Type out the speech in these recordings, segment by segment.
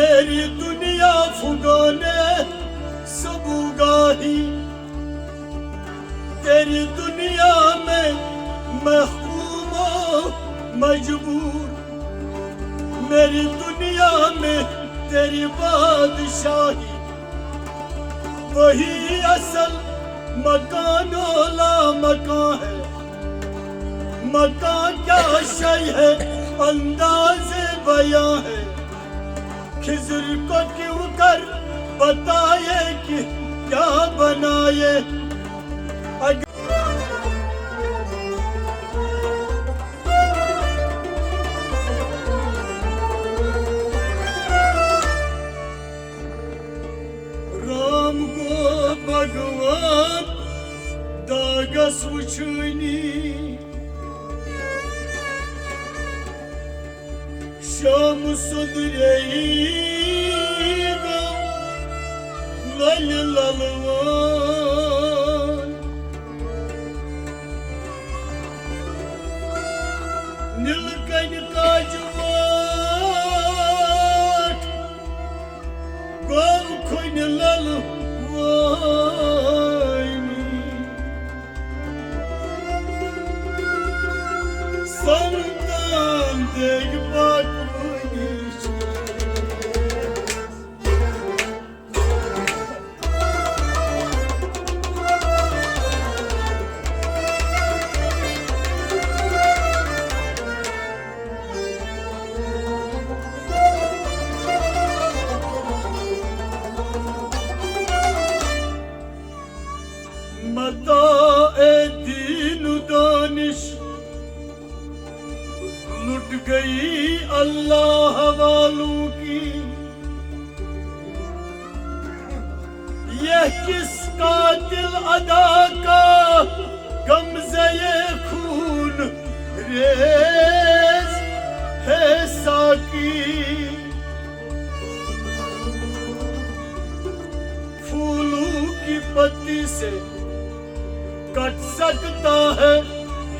मेरी दुनिया फुगाने सब उगाही, तेरी दुनिया में महकूम मजबूर, मेरी दुनिया में तेरी बादशाही, वही असल मकानोला मकान है। मकान क्या शय है अंदाज़े बयां है, खिज़र को क्यों कर बताए कि क्या बनाए। राम को भगवान दागस वुचनी, शाम सुंदरी लल ललवान, नीलकंठ का जवाट गोल खुन ललवानी, संतान देख बात मताए दीन दानिश लुट गई अल्लाह वालों की। यह किस कातिल अदा का गमज़े खून रेज है साकी, फूलों की पत्ती से कट सकता है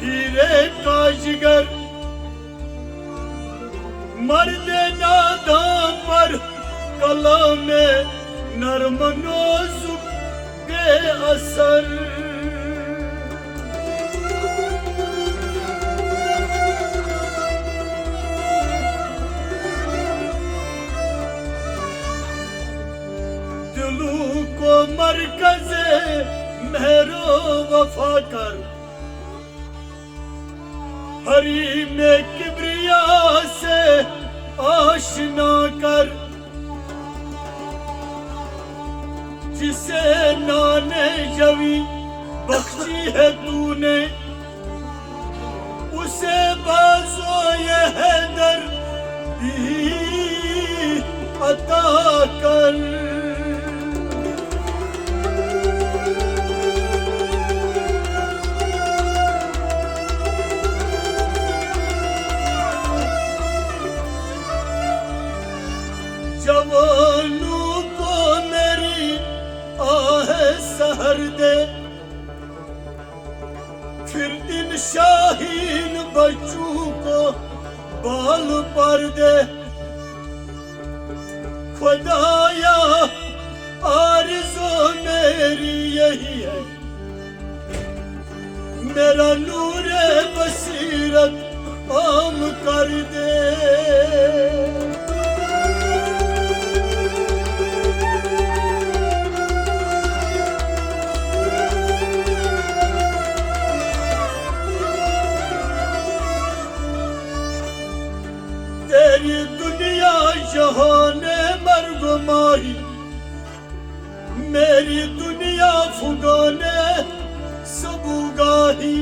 हीरे का जिगर, मर्द नादां पर कलम में नरम नाजुक के असर। दिलों को मरकज़े मेहरो वफा कर, हरी में किब्रिया से आशना कर, जिसे नाने जवी बख्शी है तूने, उसे बाज़ो ये हैदर भी अता कर। जवानों को मेरी आहे सहर दे, फिर इन शाहीन बच्चों को बाल पर दे। खुदाया आरज़ू मेरी यही है, मेरा नूरे बसीरत आम कर दे। तेरी दुनिया जहाने मर्ग माही, मेरी दुनिया फुगाने सब उगाही,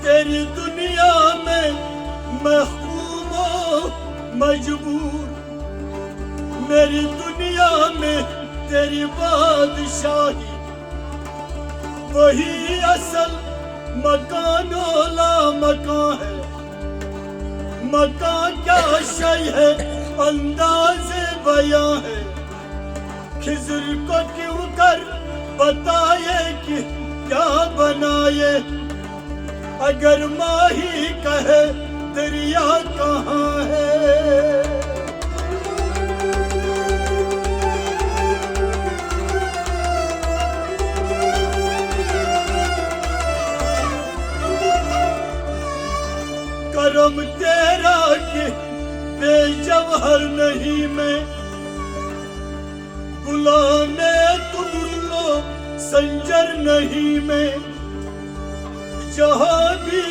तेरी दुनिया में महकूम मजबूर, मेरी दुनिया में तेरी बादशाही, वही असल मकानोला मकान है। मकान क्या शय है अंदाज़े बयां है, खिज़र को क्यों कर बताए कि क्या बनाए। अगर माही कहे दरिया कहाँ है, जवाहर नहीं मैं, गुलामे तुम लो संजर नहीं मैं। जहां भी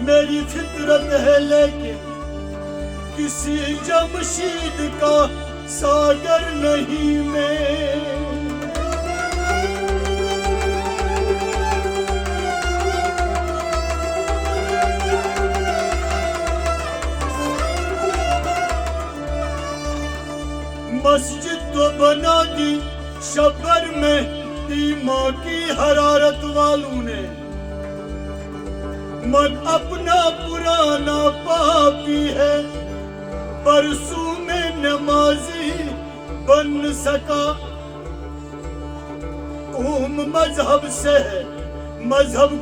मेरी फितरत है लेकिन किसी जमशीद का सागर नहीं मैं। मस्जिद तो बना दी शब्बर में ईमान की हरारत वालों ने, मन अपना पुराना पापी है, परसों में नमाजी बन सका। कौम मजहब से है, मजहब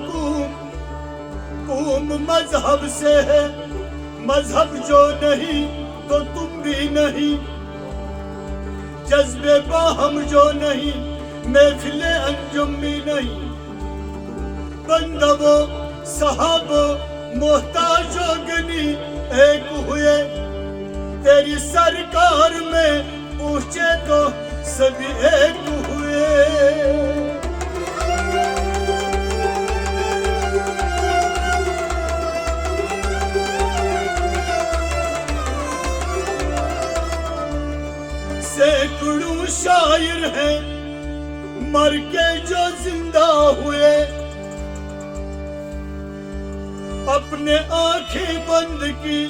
कौम मजहब से है, मजहब जो नहीं तो तुम भी नहीं। जज्बे बाहम जो नहीं, महफिले अंजुम भी नहीं। बंदवो सहाबो मोहताजो गनी एक हुए, तेरी सरकार में पहुंचे तो सभी एक हुए। सैकड़ों शायर हैं मर के जो जिंदा हुए, अपने आंखें बंद की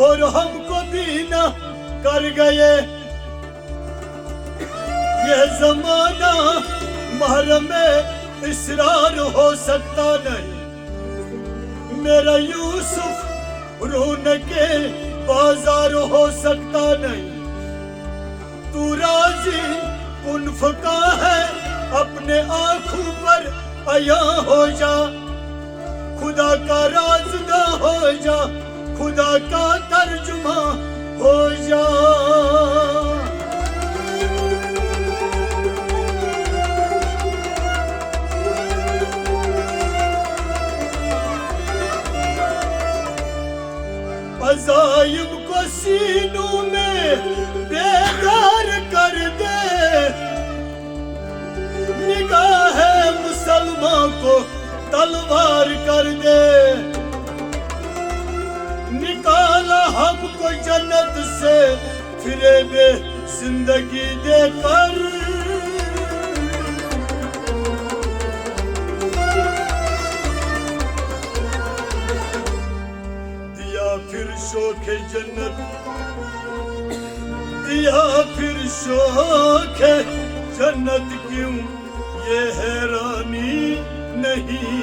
और हमको भी न कर गए। यह जमाना महरम इसरार हो सकता नहीं, मेरा यूसुफ रौनके बाजार हो सकता नहीं। तू राजी कुन फका है, अपने आंखों पर अया हो जा। खुदा का राज़दा हो जा, खुदा का तर्जुमा हो जा। अज़ाइम को सीनों में बेदार कर दे, निगाह मुसलमान को तलवार कर दे। निकाला हमको जन्नत से फिरे बे जिंदगी देकर। दिया फिर शौक जन्नत, दिया फिर शौक जन्नत क्यों ये हैरानी नहीं।